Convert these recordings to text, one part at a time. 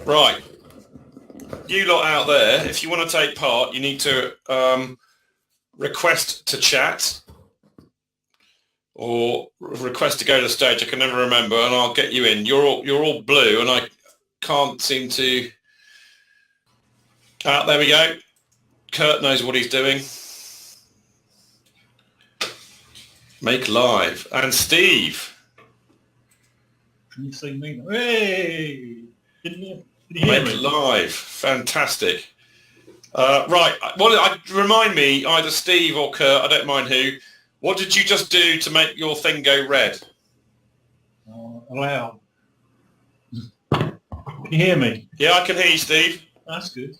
Right. You lot out there, if you want to take part, you need to request to chat or request to go to the stage. I can never remember, and I'll get you in. You're all blue, and I can't seem to... there we go. Kurt knows what he's doing. Make live. And Steve. Can you see me? Hey! Make live. Fantastic. Right. Well, remind me, either Steve or Kurt, I don't mind who, what did you just do to make your thing go red? Allow. Can you hear me? Yeah, I can hear you, Steve. That's good.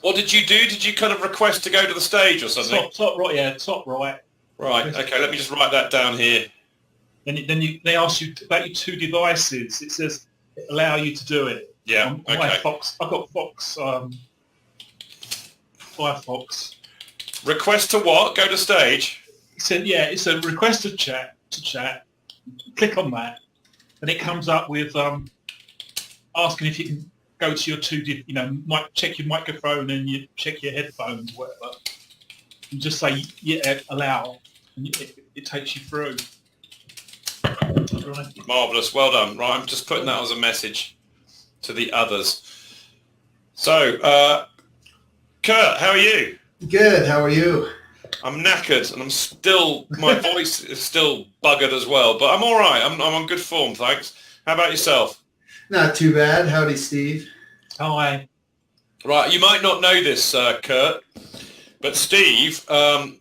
What did you do? Did you kind of request to go to the stage or something? Top right, yeah, top right. Right, okay, let me just write that down here. Then they ask you about your two devices. It says allow you to do it. Yeah, okay. I've got Firefox. Request to what? Go to stage? It's a request to chat. Click on that, and it comes up with asking if you can go to your check your microphone and you check your headphones, whatever. You just say allow, and it takes you through. Right. Marvellous, well done. Right, I'm just putting that as a message to the others. So, Kurt, how are you? Good, how are you? I'm knackered, and my voice is still buggered as well, but I'm all right. I'm on good form, thanks. How about yourself? Not too bad. Howdy, Steve. Hi. Right, you might not know this, Kurt, but Steve,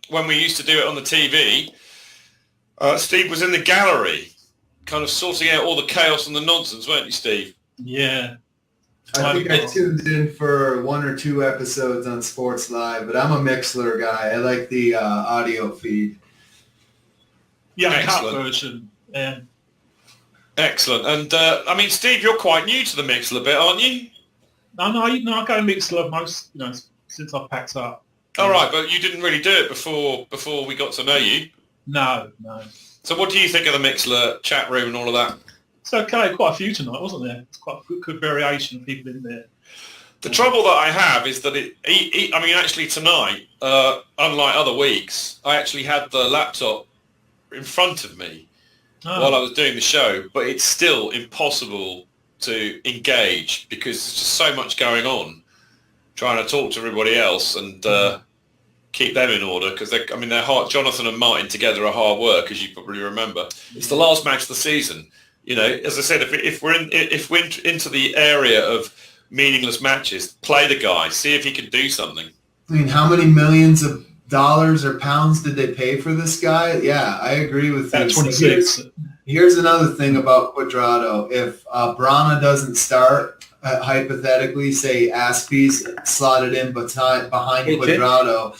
when we used to do it on the TV, Steve was in the gallery, kind of sorting out all the chaos and the nonsense, weren't you, Steve? Yeah. I think I tuned in for one or two episodes on Sports Live, but I'm a Mixler guy. I like the audio feed. Yeah, cut version. Yeah. Excellent. And Steve, you're quite new to the Mixler bit, aren't you? No, I go Mixler most, since I packed up. All right, but you didn't really do it before we got to know you. No. So what do you think of the Mixler chat room and all of that? It's okay, quite a few tonight, wasn't there? It's quite a good variation of people in there. The trouble that I have is that actually tonight, unlike other weeks, I actually had the laptop in front of me while I was doing the show, but it's still impossible to engage because there's just so much going on, trying to talk to everybody else and keep them in order because they're hard. Jonathan and Martin together are hard work, as you probably remember. It's the last match of the season. As I said, if we're into the area of meaningless matches, play the guy, see if he can do something. I mean, how many millions of dollars or pounds did they pay for this guy? Yeah, I agree with you. 26. Here's another thing about Cuadrado. If Brana doesn't start, hypothetically, say Aspie's slotted in behind Cuadrado.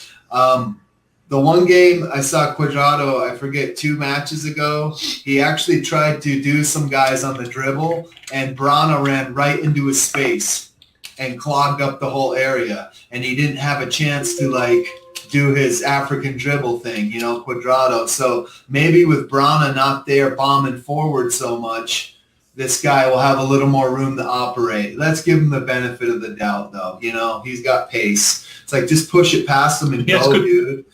The one game I saw Cuadrado, I forget, 2 matches ago, he actually tried to do some guys on the dribble, and Brana ran right into his space and clogged up the whole area. And he didn't have a chance to, do his African dribble thing, Cuadrado. So maybe with Brana not there bombing forward so much, this guy will have a little more room to operate. Let's give him the benefit of the doubt, though. He's got pace. It's like, just push it past him and go, dude.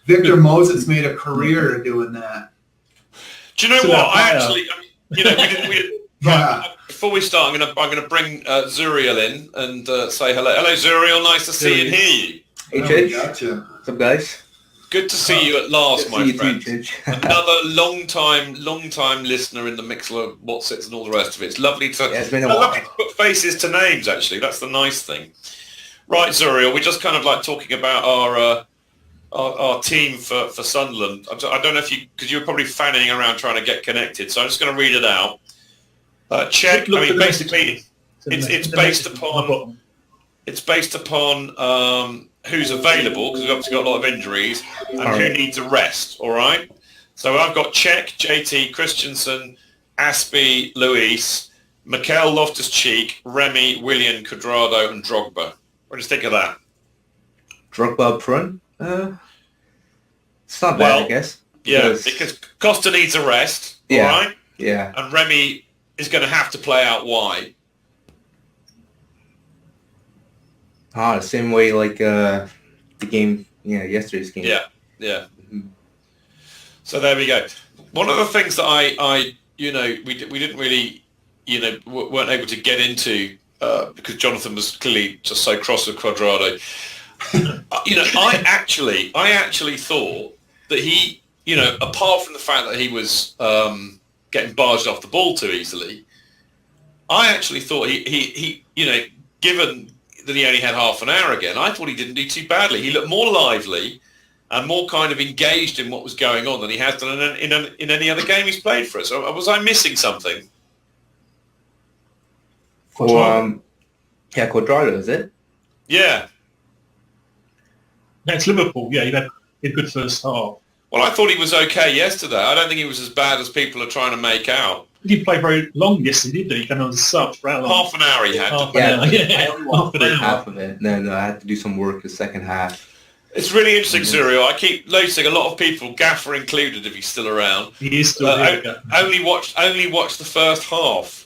Victor Moses made a career of doing that. Do you know what? I actually, before we start, I'm gonna bring Zuriel in and say hello. Hello, Zuriel. Nice to see and hear you. Hey, Chidge. Gotcha. What's up, guys? Good to see you at last, my friend. Too, Another long time listener in the Mixler, What's It, and all the rest of it. It's lovely to, it's been a while. Lovely to put faces to names. Actually, that's the nice thing. Right, Zuriel. We're just kind of talking about our team for Sunderland. I don't know if because you were probably fanning around trying to get connected, so I'm just going to read it out. Check. Basically, it's based upon who's available because we've obviously got a lot of injuries and who needs a rest. All right. So I've got Czech, JT, Christensen, Aspie, Luis, Mikel Loftus-Cheek, Remy, Willian, Cuadrado, and Drogba. What do you think of that? Drogba up front? It's not bad, I guess. Because Costa needs a rest, all right? Yeah. And Remy is going to have to play out wide. The same way like the game, yesterday's game. Yeah, yeah. So there we go. One of the things that I we didn't really, weren't able to get into because Jonathan was clearly just so cross with Quadrado. I actually thought that he, apart from the fact that he was getting barged off the ball too easily, I actually thought he given that he only had half an hour again, I thought he didn't do too badly. He looked more lively and more kind of engaged in what was going on than he has done in any other game he's played for us. So was I missing something? For Quadrado, is it? Yeah, Yeah. it's Liverpool. Yeah, he had a good first half. Well, I thought he was okay yesterday. I don't think he was as bad as people are trying to make out. He didn't play very long yesterday, did he? He came on the sub for how long? Half an hour he had. Half an hour. Yeah, I only watched half an hour. half of it. No, I had to do some work the second half. It's really interesting, Cyril. I keep noticing a lot of people, Gaffer included, if he's still around, He is still there. only watch the first half.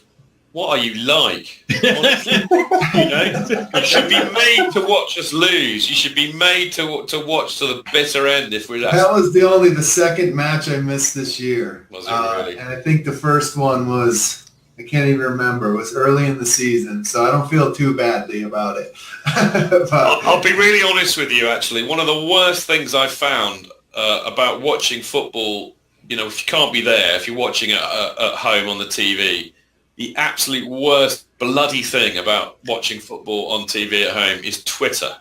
What are you like? Honestly, you should be made to watch us lose. You should be made to watch to the bitter end. If we're That was the second match I missed this year. Was it really? And I think the first one was, I can't even remember, it was early in the season, so I don't feel too badly about it. But, I'll be really honest with you, actually. One of the worst things I found about watching football, if you can't be there, if you're watching it at home on the TV, the absolute worst bloody thing about watching football on TV at home is Twitter.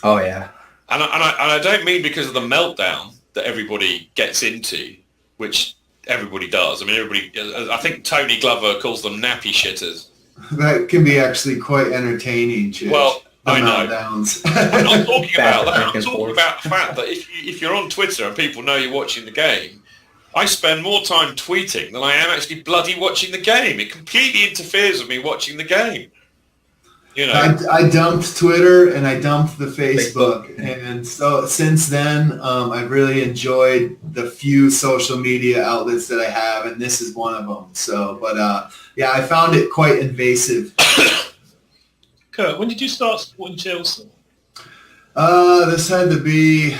Oh, yeah. And I don't mean because of the meltdown that everybody gets into, which everybody does. I mean, I think Tony Glover calls them nappy shitters. that can be actually quite entertaining, Chidge. Well, the I know. meltdowns. I'm not talking about that. I'm and talking forth. about the fact that if you're on Twitter and people know you're watching the game, I spend more time tweeting than I am actually bloody watching the game. It completely interferes with me watching the game. I dumped Twitter and I dumped the Facebook. And so since then, I've really enjoyed the few social media outlets that I have, and this is one of them. So, but I found it quite invasive. Kurt, when did you start supporting Chelsea? This had to be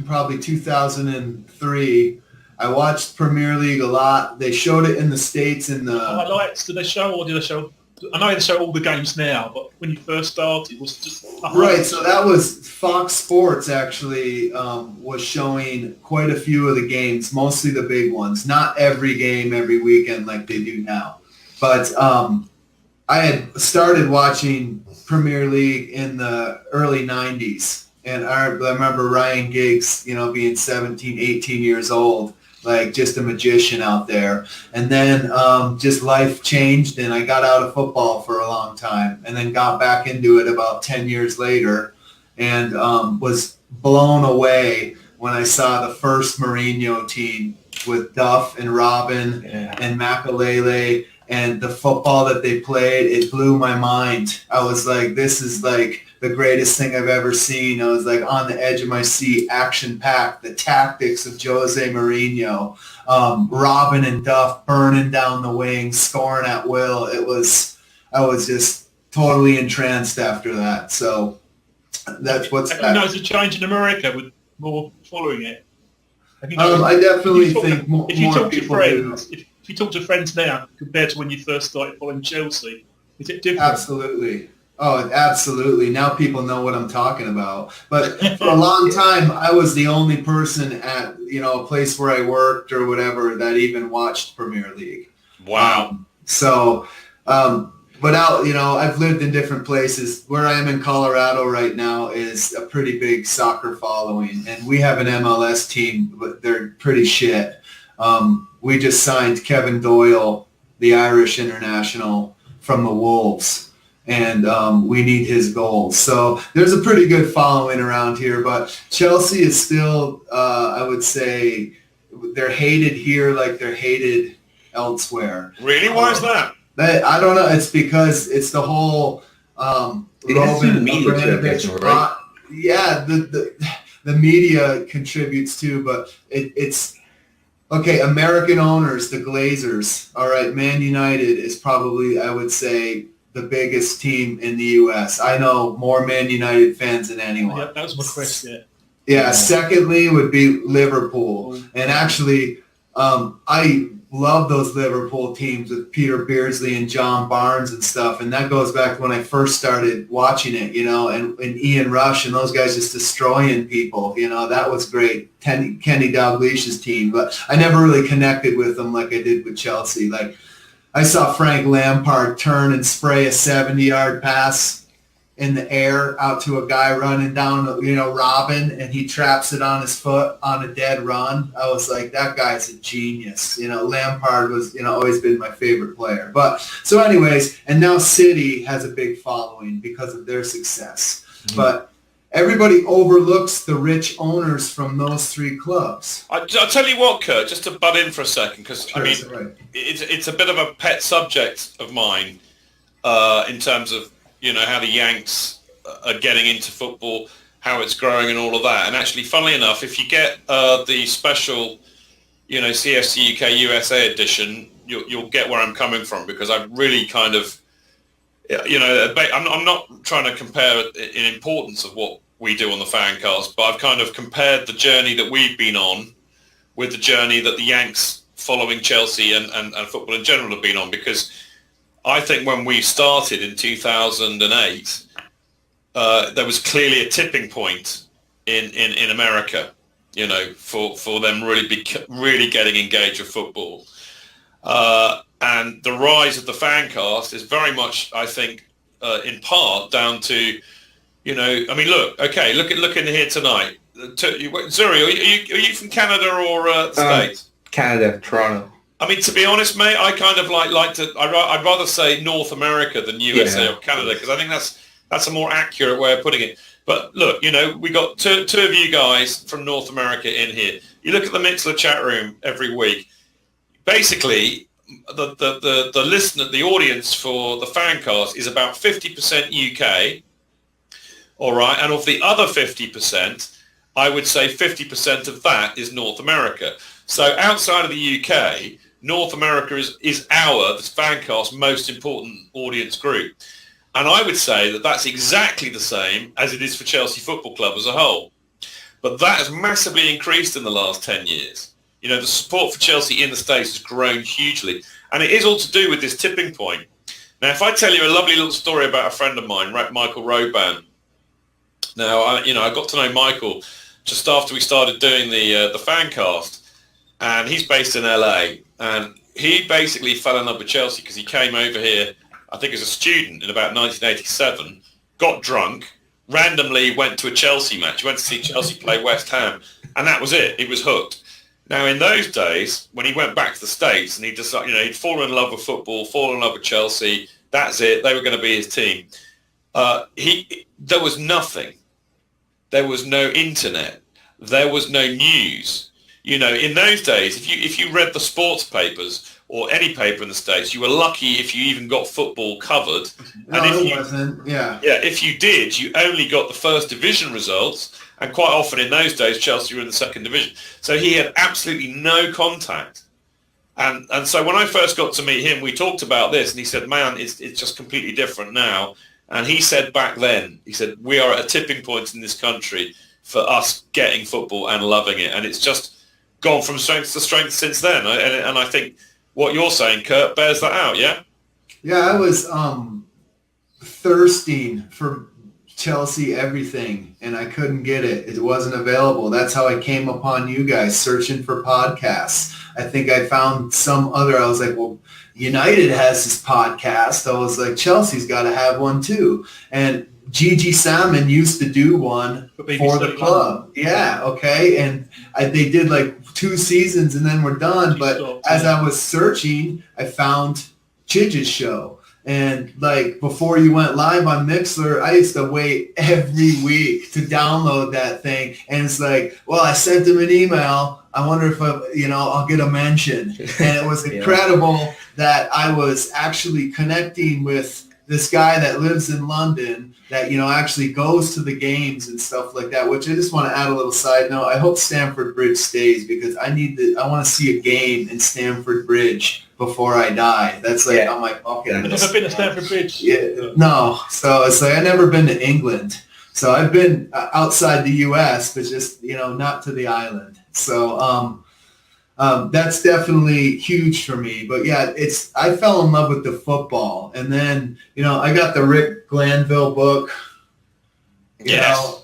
probably 2003. I watched Premier League a lot. They showed it in the States in the... Highlights, did they show, or did they show... I know they show all the games now, but when you first started, was it just... Right, so that was Fox Sports actually was showing quite a few of the games, mostly the big ones. Not every game every weekend like they do now. But I had started watching Premier League in the early 90s. And I remember Ryan Giggs, being 17, 18 years old, like just a magician out there. And then just life changed and I got out of football for a long time and then got back into it about 10 years later and was blown away when I saw the first Mourinho team with Duff and Robin and Makelele and the football that they played. It blew my mind. I was like, this is like the greatest thing I've ever seen. I was like on the edge of my seat, action-packed, the tactics of Jose Mourinho, Robin and Duff burning down the wing, scoring at will. I was just totally entranced after that. So that's what's Have you noticed a change in America with more following it? I definitely think more if you talk to people friends, do. if you talk to friends now compared to when you first started following Chelsea, is it different? Absolutely. Oh, absolutely. Now people know what I'm talking about. But for a long time, I was the only person at, a place where I worked or whatever that even watched Premier League. Wow. But out, I've lived in different places. Where I am in Colorado right now is a pretty big soccer following. And we have an MLS team, but they're pretty shit. We just signed Kevin Doyle, the Irish international, from the Wolves. And we need his goals. So there's a pretty good following around here. But Chelsea is still, I would say, they're hated here like they're hated elsewhere. Really? Why is that? I don't know. It's because it's the whole Roman Abramovich, right? Yeah, the media contributes too, but it's okay. American owners, the Glazers. All right, Man United is probably, I would say, the biggest team in the U.S.? I know more Man United fans than anyone. Yeah, that was my question. Yeah, secondly would be Liverpool. And actually, I love those Liverpool teams with Peter Beardsley and John Barnes and stuff. And that goes back to when I first started watching it, and Ian Rush and those guys just destroying people. That was great. Kenny Dalglish's team. But I never really connected with them like I did with Chelsea. Like, I saw Frank Lampard turn and spray a 70-yard pass in the air out to a guy running down, Robin, and he traps it on his foot on a dead run. I was like, that guy's a genius. Lampard was, always been my favorite player. But so anyways, and now City has a big following because of their success. Mm-hmm. But everybody overlooks the rich owners from those three clubs. I'll tell you what, Kurt, just to butt in for a second, because Sure, right. it's a bit of a pet subject of mine in terms of how the Yanks are getting into football, how it's growing and all of that. And actually, funnily enough, if you get the special, CFC UK USA edition, you'll get where I'm coming from, because I really kind of, I'm not trying to compare in importance of what we do on the FanCast, but I've kind of compared the journey that we've been on with the journey that the Yanks following Chelsea and football in general have been on, because I think when we started in 2008, there was clearly a tipping point in America, for them really getting engaged with football. And the rise of the FanCast is very much, I think, in part down to, look in here tonight. Zuri, are you from Canada or the States? Canada, Toronto. I mean, to be honest, mate, I kind of like to. I'd rather say North America than USA or Canada, because I think that's a more accurate way of putting it. But look, we got two of you guys from North America in here. You look at the Mixler chat room every week. Basically, the listener, the audience for the FanCast is about 50% UK. All right, and of the other 50%, I would say 50% of that is North America. So outside of the UK, North America is the FanCast, most important audience group. And I would say that that's exactly the same as it is for Chelsea Football Club as a whole. But that has massively increased in the last 10 years. The support for Chelsea in the States has grown hugely. And it is all to do with this tipping point. Now, if I tell you a lovely little story about a friend of mine, Michael Roban. Now, I got to know Michael just after we started doing the FanCast. And he's based in LA, and he basically fell in love with Chelsea because he came over here, I think as a student in about 1987, got drunk, randomly went to a Chelsea match, went to see Chelsea play West Ham, and that was it. He was hooked. Now, in those days, when he went back to the States and he decided, he'd fallen in love with football, fallen in love with Chelsea, that's it. They were going to be his team. There was nothing. There was no internet. There was no news. In those days, if you read the sports papers or any paper in the States, you were lucky if you even got football covered. No, and it wasn't. Yeah. Yeah, if you did, you only got the first division results, and quite often in those days, Chelsea were in the second division. So he had absolutely no contact. And so when I first got to meet him, we talked about this, and he said, man, it's just completely different now. And he said back then, we are at a tipping point in this country for us getting football and loving it. And it's just gone from strength to strength since then. And I think what you're saying, Kurt, bears that out, yeah? Yeah, I was thirsting for Chelsea everything, and I couldn't get it. It wasn't available. That's how I came upon you guys, searching for podcasts. I think I found some other, I was like, well, United has this podcast. I was like, Chelsea's got to have one too. And Gigi Salmon used to do one for the club. Yeah, okay. And they did like 2 seasons and then we're done. But as I was searching, I found Chidge's show. And like before you went live on Mixler, I used to wait every week to download that thing. And it's like, well, I sent him an email. I wonder if I'll get a mention. And it was incredible that I was actually connecting with this guy that lives in London that, actually goes to the games and stuff like that, which I just want to add a little side note. I hope Stamford Bridge stays because I want to see a game in Stamford Bridge before I die. That's like on my bucket list. I've never been to Stamford Bridge. Yeah, no. So it's like I've never been to England. So I've been outside the U.S., but just, not to the island. So that's definitely huge for me. But yeah, I fell in love with the football. And then, I got the Rick Glanville book. You know.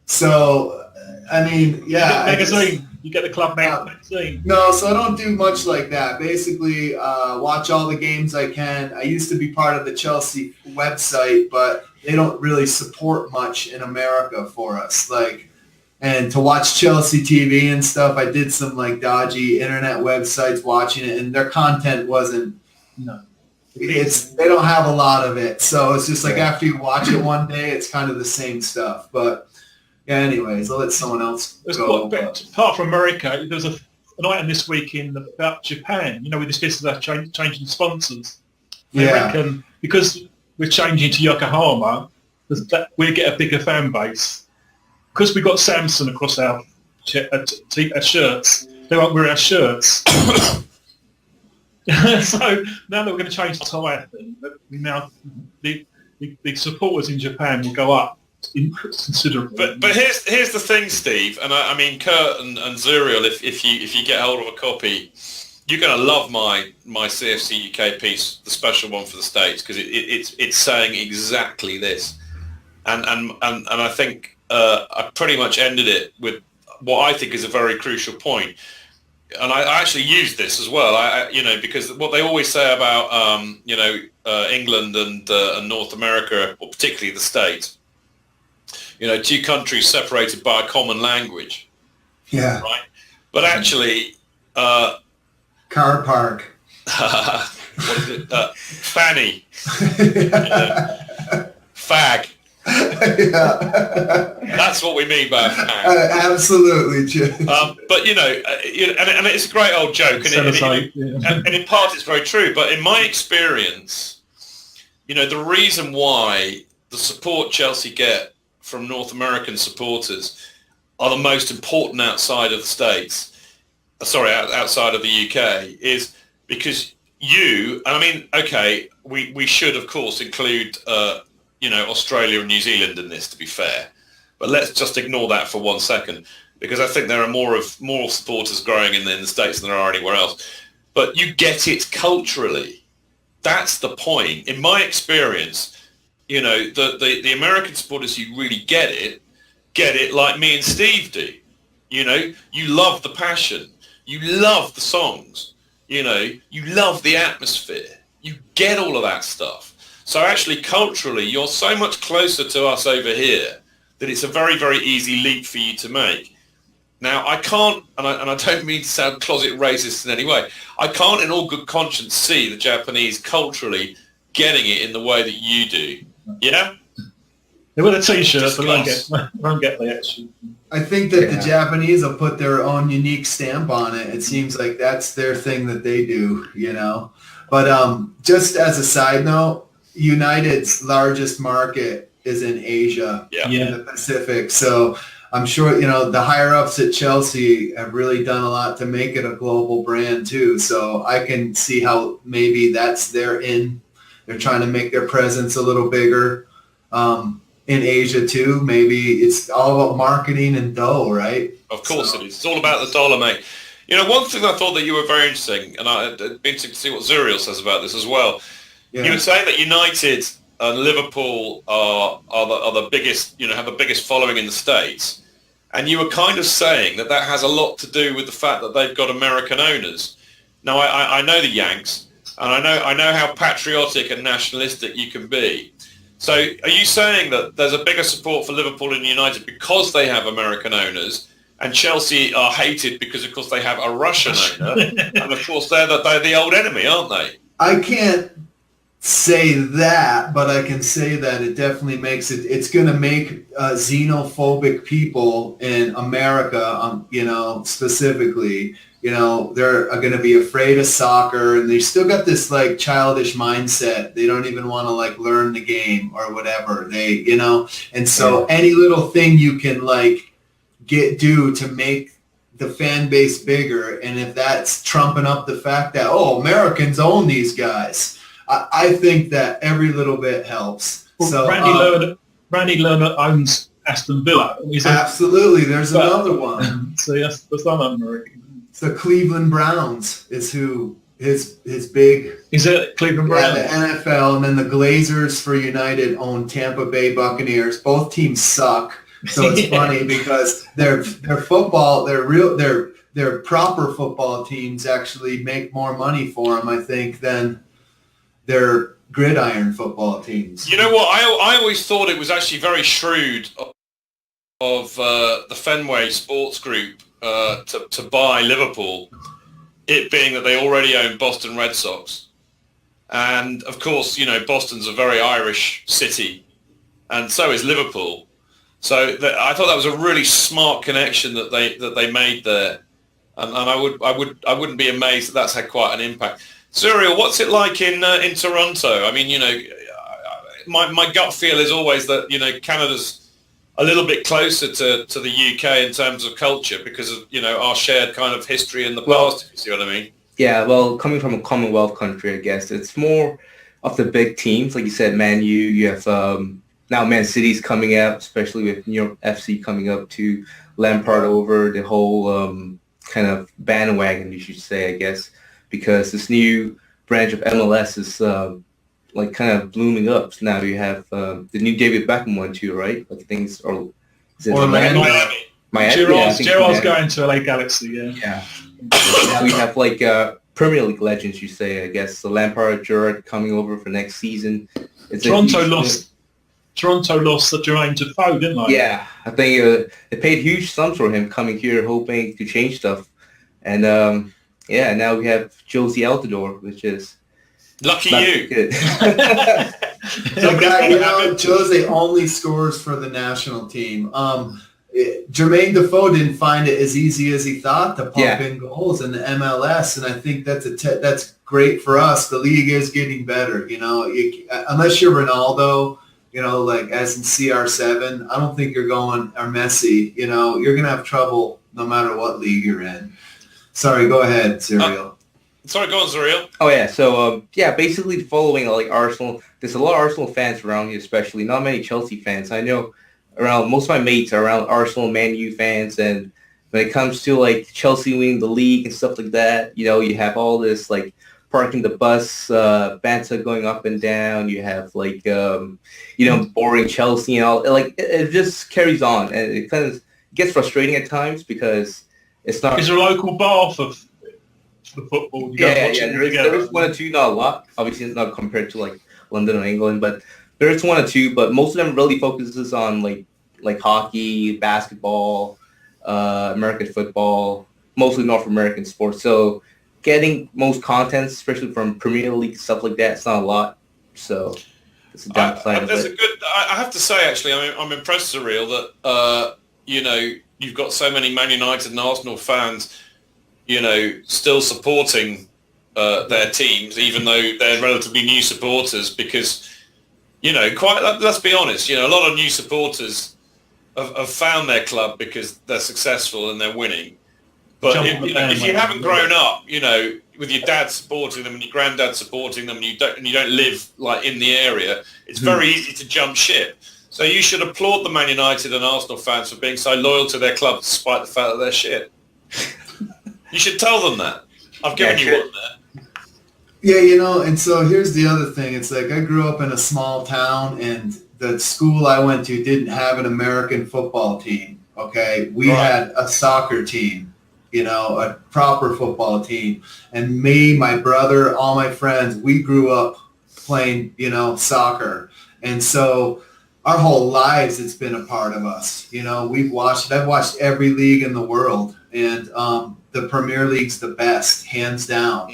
So, I mean, yeah. Magazine. You get the club magazine. No, so I don't do much like that. Basically, watch all the games I can. I used to be part of the Chelsea website, but they don't really support much in America for us. And to watch Chelsea TV and stuff, I did some dodgy internet websites watching it, and their content wasn't. They don't have a lot of it, so it's just after you watch it one day, it's kind of the same stuff. But yeah, anyways, I'll let someone else go. Apart from America, there's an item this week about Japan. With this business changing sponsors. They reckon because we're changing to Yokohama, we get a bigger fan base. Because we've got Samsung across our shirts, they won't wear our shirts. So now that we're going to change the tie thing, the supporters in Japan will go up considerably. But here's the thing, Steve, and I mean Kurt and Zuriel, if you get hold of a copy, you're going to love my CFC UK piece, the special one for the States, because it's saying exactly this, and I think. I pretty much ended it with what I think is a very crucial point, and I actually used this as well. Because what they always say about England and North America, or particularly the States, two countries separated by a common language. Yeah. Right. But actually, car park. What is it? Fanny. Fag. Yeah. That's what we mean by absolutely, Jim. But and it's a great old joke, and in part it's very true. But in my experience, the reason why the support Chelsea get from North American supporters are the most important outside of the States. Outside of the UK is because we should of course include. Australia and New Zealand in this, to be fair. But let's just ignore that for 1 second, because I think there are more supporters growing in the States than there are anywhere else. But you get it culturally. That's the point. In my experience, the American supporters who really get it like me and Steve do. You love the passion. You love the songs. You love the atmosphere. You get all of that stuff. So actually, culturally, you're so much closer to us over here that it's a very, very easy leap for you to make. Now, I can't, and I don't mean to sound closet racist in any way, I can't in all good conscience see the Japanese culturally getting it in the way that you do. Yeah? They wear the T-shirt, but won't get the action. I think that the Japanese will put their own unique stamp on it. It seems like that's their thing that they do, But just as a side note, United's largest market is in Asia, in the Pacific. So I'm sure, the higher-ups at Chelsea have really done a lot to make it a global brand too. So I can see how maybe that's they're trying to make their presence a little bigger in Asia too. Maybe it's all about marketing and dough, right? Of course it is. It's all about the dollar, mate. One thing I thought that you were very interesting, and I'd be interested to see what Zuriel says about this as well. Yeah. You were saying that United and Liverpool are the biggest, have the biggest following in the States, and you were kind of saying that has a lot to do with the fact that they've got American owners. Now I know the Yanks, and I know how patriotic and nationalistic you can be. So are you saying that there's a bigger support for Liverpool and United because they have American owners, and Chelsea are hated because of course they have a Russian owner, and of course they're the old enemy, aren't they? I can't say that, but I can say that it definitely makes it's going to make xenophobic people in America, specifically they're going to be afraid of soccer, and they still got this like childish mindset. They don't even want to like learn the game or whatever. And so any little thing you can like do to make the fan base bigger, and if that's trumping up the fact that Americans own these guys, I think that every little bit helps. Well, So Randy Lerner owns Aston Villa. Absolutely, there's another one. So that's not American. The Cleveland Browns is who his big. Is it Cleveland Browns? Yeah, the NFL, and then the Glazers for United own Tampa Bay Buccaneers. Both teams suck, so it's funny because their football, their proper football teams actually make more money for them, I think, than their gridiron football teams. You know what? I always thought it was actually very shrewd of the Fenway Sports Group to buy Liverpool, it being that they already own Boston Red Sox. And of course, Boston's a very Irish city, and so is Liverpool. So I thought that was a really smart connection that they made there, and I wouldn't be amazed that that's had quite an impact. Cyril, what's it like in Toronto? I mean, my gut feel is always that Canada's a little bit closer to the UK in terms of culture because of our shared kind of history in the past, if you see what I mean. Yeah, well, coming from a Commonwealth country, I guess it's more of the big teams, like you said, Man U. You have now Man City's coming up, especially with New York FC coming up to Lampard over the whole kind of bandwagon, you should say, I guess, because this new branch of MLS is like kind of blooming up. So now you have the new David Beckham one too, right? Like things are. Miami. Gerard's going to LA Galaxy. Yeah. Now we have like Premier League legends, you say, I guess. So Lampard, Gerrard coming over for next season. Toronto lost Jermaine Defoe, didn't they? Yeah, I think they paid huge sums for him coming here, hoping to change stuff. And now we have Josie Altidore, which is lucky you. Good. So, Jose only scores for the national team. Jermaine Defoe didn't find it as easy as he thought to pump in goals in the MLS, and I think that's great for us. The league is getting better. Unless you're Ronaldo, like as in CR7, I don't think you're going, or Messi. You're gonna have trouble no matter what league you're in. Sorry, go ahead, Cyril. Sorry, go on, Cyril. Oh, yeah. So, basically following like Arsenal, there's a lot of Arsenal fans around here, especially. Not many Chelsea fans. I know most of my mates are around Arsenal, Man U fans, and when it comes to like Chelsea winning the league and stuff like that, you have all this like parking the bus banter going up and down. You have like, boring Chelsea and all. Like it just carries on, and it kind of gets frustrating at times because it's not. Is there a local bar for the football? There is one or two, not a lot. Obviously, it's not compared to like London or England, but there is one or two. But most of them really focuses on like hockey, basketball, American football, mostly North American sports. So getting most content, especially from Premier League stuff like that, it's not a lot. So it's a downside of it. I have to say, actually, I'm impressed, Cyril, that you've got so many Man United and Arsenal fans, still supporting their teams, even though they're relatively new supporters, because, let's be honest, a lot of new supporters have found their club because they're successful and they're winning. But if you haven't grown up, with your dad supporting them and your granddad supporting them, and you don't live like in the area, it's very easy to jump ship. So you should applaud the Man United and Arsenal fans for being so loyal to their club despite the fact that they're shit. You should tell them that. I've given you one there. Yeah, and so here's the other thing. It's like I grew up in a small town, and the school I went to didn't have an American football team, okay? We had a soccer team, a proper football team. And me, my brother, all my friends, we grew up playing, soccer. And so our whole lives, it's been a part of us. I've watched every league in the world, and the Premier League's the best, hands down.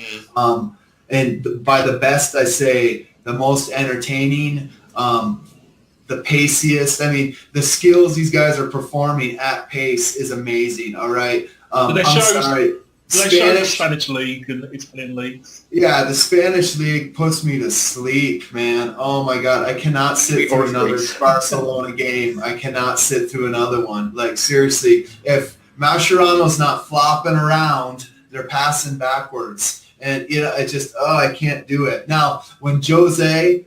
And by the best, I say the most entertaining, the paciest. I mean, the skills these guys are performing at pace is amazing. All right. I'm sorry. Do they show the Spanish league and the Italian leagues? Yeah, the Spanish league puts me to sleep, man. Oh my God, I cannot sit through another Barcelona game. I cannot sit through another one. Like seriously, if Mascherano's not flopping around, they're passing backwards, and I can't do it. Now, when Jose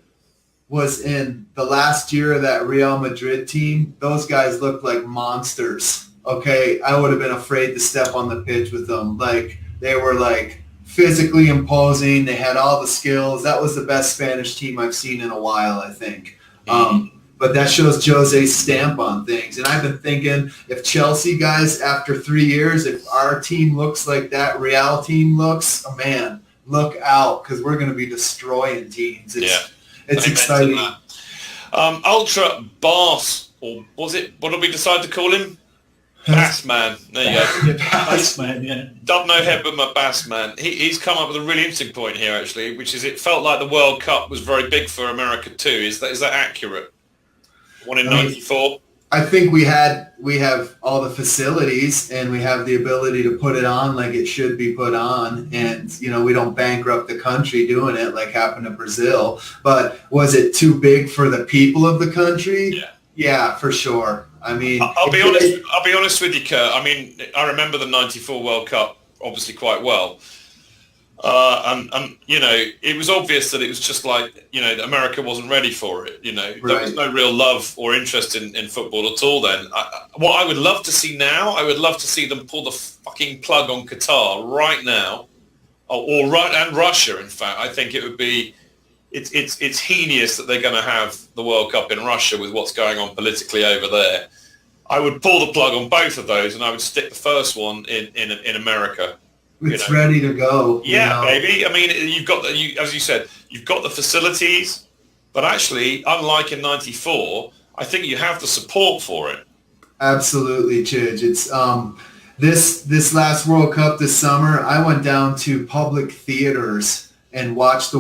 was in the last year of that Real Madrid team, those guys looked like monsters. Okay, I would have been afraid to step on the pitch with them. Like, they were like physically imposing. They had all the skills. That was the best Spanish team I've seen in a while, I think. But that shows Jose's stamp on things. And I've been thinking, if Chelsea guys, after 3 years, if our team looks like that Real team looks, oh man, look out, because we're going to be destroying teams. It's exciting. Ultra Bass, or was it, what did we decide to call him? Bass Man. There you go. Bass Man, yeah. Dub no head but my Bass Man. He's come up with a really interesting point here, actually, which is it felt like the World Cup was very big for America too. Is that accurate? One in 94? I think we have all the facilities and we have the ability to put it on like it should be put on, and we don't bankrupt the country doing it like happened to Brazil. But was it too big for the people of the country? Yeah, for sure. I mean, I'll be honest with you, Kurt. I mean, I remember the 94 World Cup obviously quite well. And it was obvious that it was just like, America wasn't ready for it. There was no real love or interest in football at all then. What I would love to see now, I would love to see them pull the fucking plug on Qatar right now, and Russia, in fact. I think it would be, it's heinous that they're going to have the World Cup in Russia with what's going on politically over there. I would pull the plug on both of those, and I would stick the first one in America. It's ready to go. Yeah, baby. I mean, you've got as you said, you've got the facilities, but actually, unlike in '94, I think you have the support for it. Absolutely, Chidge. It's this last World Cup this summer. I went down to public theaters and watched the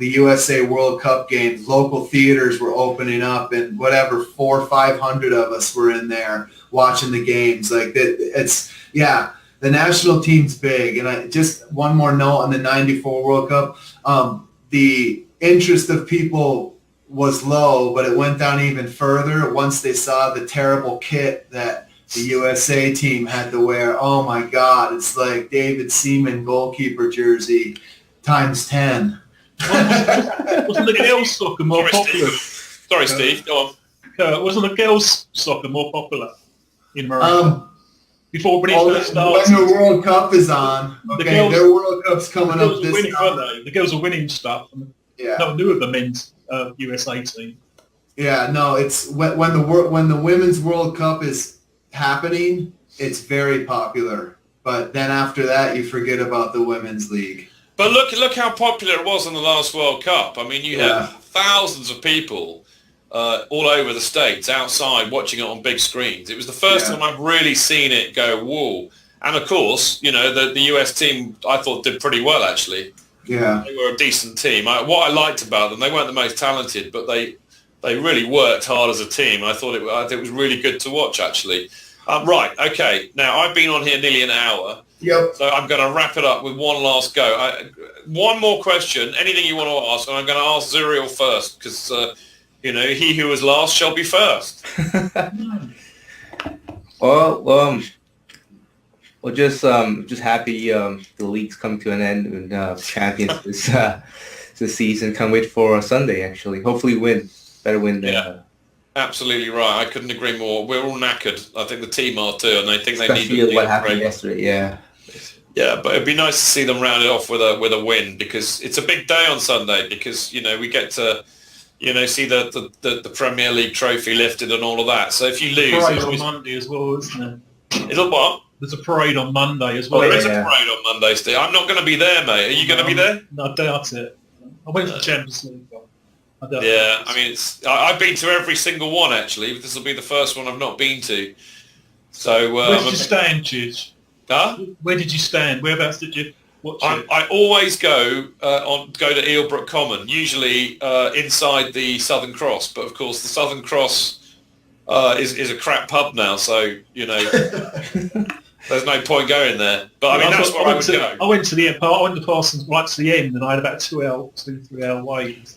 USA World Cup games. Local theaters were opening up, and 400 or 500 of us were in there watching the games. Like that, the national team's big. And just one more note on the 94 World Cup. The interest of people was low, but it went down even further once they saw the terrible kit that the USA team had to wear. Oh my God, it's like David Seaman goalkeeper jersey times 10. Wasn't the girls' soccer more popular? Sorry, Steve, go on. Wasn't the girls' soccer more popular in America? Before when it first started. When the World Cup is on, their World Cup's coming up this summer. The girls are winning stuff. No one knew of the men's USA team. Yeah, no, it's when the women's World Cup is happening, it's very popular. But then after that, you forget about the women's league. But look how popular it was in the last World Cup. I mean, you had thousands of people all over the States outside watching it on big screens. It was the first time I've really seen it go, whoa. And of course, the US team, I thought, did pretty well, actually. Yeah. They were a decent team. What I liked about them, they weren't the most talented, but they really worked hard as a team. I thought it was really good to watch, actually. Right, okay. Now, I've been on here nearly an hour. Yep. So I'm going to wrap it up with one last go. One more question, anything you want to ask, and I'm going to ask Zuriel first, because, he who was last shall be first. Well, just happy the league's come to an end, and champions this season. Can't wait for Sunday, actually. Hopefully win. Better win than... Absolutely right. I couldn't agree more. We're all knackered. I think the team are too, and I think they need what happened yesterday. Yeah, but it'd be nice to see them round it off with a win, because it's a big day on Sunday, because we get to see the Premier League trophy lifted and all of that. So if you lose, parade on Monday as well, isn't it? It'll what? There's a parade on Monday as well. There is a parade on Monday, Steve. I'm not going to be there, mate. Are you going to be there? No, I doubt it. I went to the Champions League. I mean, I've been to every single one, actually. This will be the first one I've not been to. So where did you stand, Chidge? Huh? Where did you stand? Whereabouts did you watch it? I always go to Eelbrook Common, usually inside the Southern Cross. But of course, the Southern Cross is a crap pub now. So There's no point going there. But I mean, that's where I would go. I went to Parsons right to the end, and I had about 2-3 hour wait.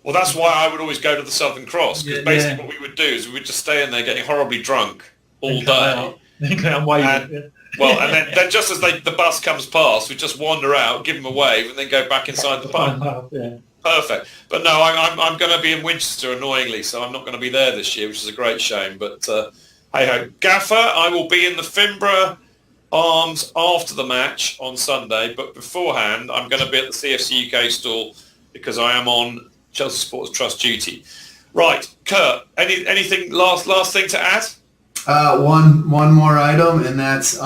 Well, that's why I would always go to the Southern Cross, because basically what we would do is we would just stay in there getting horribly drunk all day. I'm waiting. Well, and then just as the bus comes past, we just wander out, give them a wave, and then go back inside the pub. Yeah. Perfect. But no, I'm going to be in Winchester, annoyingly, so I'm not going to be there this year, which is a great shame. But hey-ho. Gaffer, I will be in the Finborough Arms after the match on Sunday, but beforehand, I'm going to be at the CFC UK stall because I am on Chelsea Sports Trust duty. Right, Kurt, anything last thing to add? One more item, and that's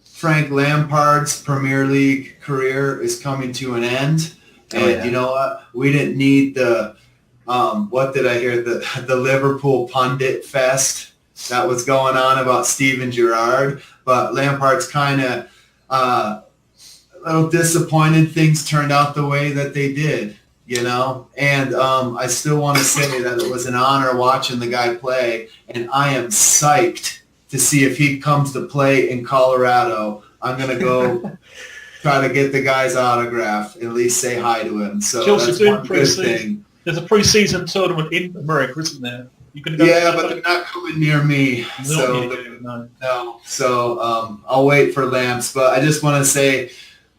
Frank Lampard's Premier League career is coming to an end. And you know what? We didn't need the what did I hear? The Liverpool pundit fest that was going on about Steven Gerrard. But Lampard's kind of a little disappointed things turned out the way that they did, you know. And I still want to say that it was an honor watching the guy play, and I am psyched to see if he comes to play in Colorado. I'm going to go try to get the guy's autograph, at least say hi to him. So that's one good thing. There's a pre-season tournament in America, isn't there? You can go but they're not coming near me. No. So I'll wait for Lamps. But I just want to say,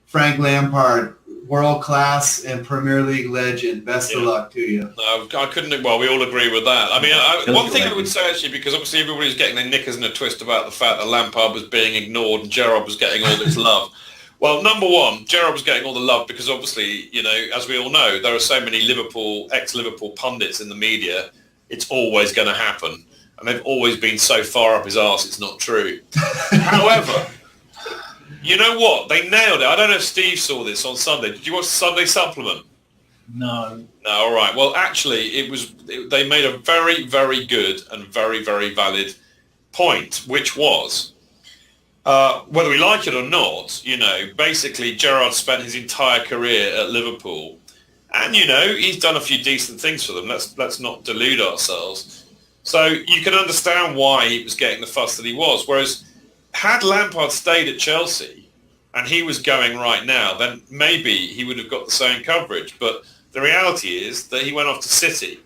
Frank Lampard, world class and Premier League legend. Best of luck to you. No, I couldn't. Well, we all agree with that. I mean, one thing I would say actually, because obviously everybody's getting their knickers in a twist about the fact that Lampard was being ignored and Gerrard was getting all this love. Well, number one, Gerrard was getting all the love because obviously, you know, as we all know, there are so many ex-Liverpool pundits in the media. It's always going to happen. And they've always been so far up his arse, it's not true. However, you know what? They nailed it. I don't know if Steve saw this on Sunday. Did you watch the Sunday supplement? No. No, all right. Well, actually, they made a very, very good and very, very valid point, which was, whether we like it or not, you know, basically Gerrard spent his entire career at Liverpool. And, you know, he's done a few decent things for them. Let's not delude ourselves. So you can understand why he was getting the fuss that he was. Whereas had Lampard stayed at Chelsea and he was going right now, then maybe he would have got the same coverage. But the reality is that he went off to City.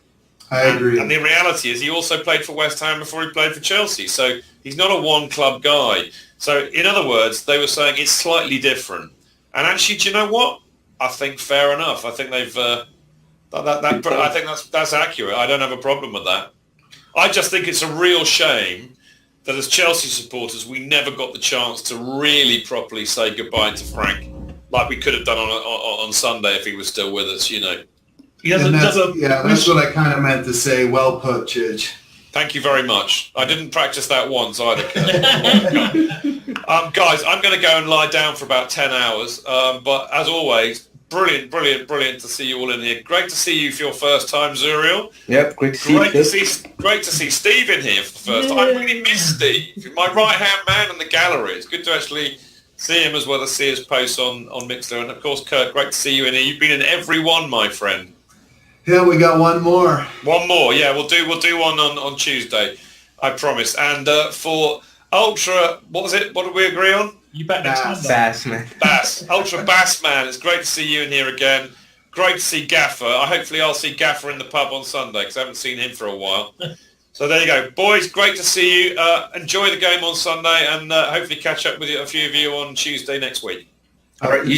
I agree. And the reality is he also played for West Ham before he played for Chelsea. So he's not a one-club guy. So in other words, they were saying it's slightly different. And actually, do you know what? I think fair enough. I think they've. I think that's accurate. I don't have a problem with that. I just think it's a real shame that as Chelsea supporters, we never got the chance to really properly say goodbye to Frank, like we could have done on Sunday if he was still with us. You know. That's what I kind of meant to say. Well put, Chidge. Thank you very much. I didn't practice that once either, Kurt. Guys, I'm going to go and lie down for about 10 hours. But as always, brilliant to see you all in here. Great to see you for your first time, Zuriel. Yep, great to see you. Great to see Steve in here for the first time. I really miss Steve, my right-hand man in the gallery. It's good to actually see him as well as see his posts on Mixler. And, of course, Kurt, great to see you in here. You've been in every one, my friend. Yeah, we got one more. One more, yeah. We'll do one on Tuesday, I promise. And for Ultra, what was it? What did we agree on? You bet next Monday. Bass. Ultra Bass Man. It's great to see you in here again. Great to see Gaffer. Hopefully I'll see Gaffer in the pub on Sunday because I haven't seen him for a while. So there you go. Boys, great to see you. Enjoy the game on Sunday and hopefully catch up with a few of you on Tuesday next week. All right, you